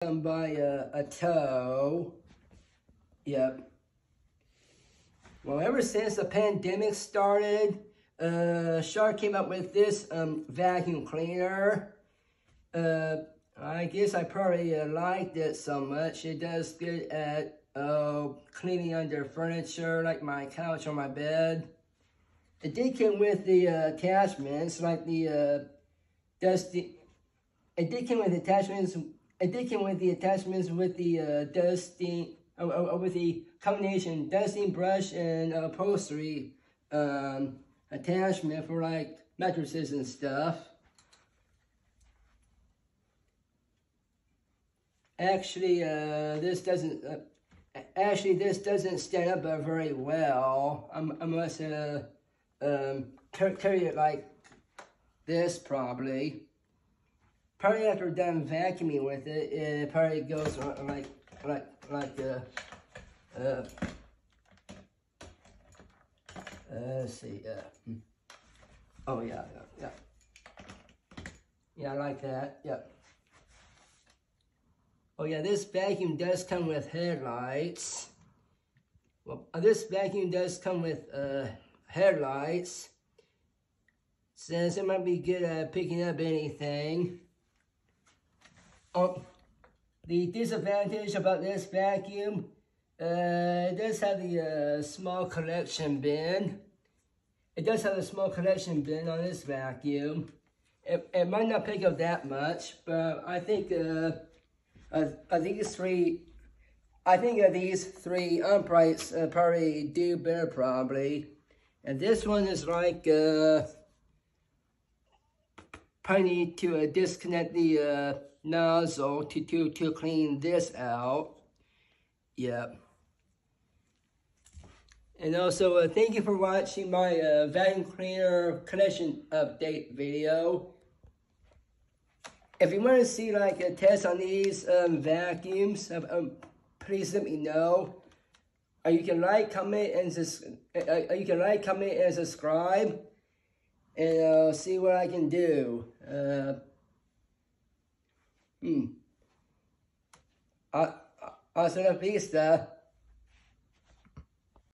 by a tow. Yep. Well, ever since the pandemic started, Shark came up with this vacuum cleaner. I guess I probably liked it so much. It does good at cleaning under furniture, like my couch or my bed. It did come with the attachments, like the dusty. It did come with attachments. It did come with the attachments with the dusting, with the combination dusting brush and upholstery attachment for like mattresses and stuff. Actually, this doesn't. This doesn't stand up very well. I must carry it like this probably. Probably after we're done vacuuming with it, it probably goes like let's see. Oh yeah. Yeah, I like that. Yep. Oh yeah, this vacuum does come with headlights. Well, this vacuum does come with headlights. Since it might be good at picking up anything. The disadvantage about this vacuum, it does have the small collection bin. It does have a small collection bin on this vacuum. It might not pick up that much, but I think these three uprights probably do better probably. And this one is like probably need to disconnect the nozzle to clean this out. Yep. And also thank you for watching my vacuum cleaner connection update video. If you want to see like a test on these vacuums, please let me know. You can like, comment, and subscribe, and I'll see what I can do. Hasta la vista.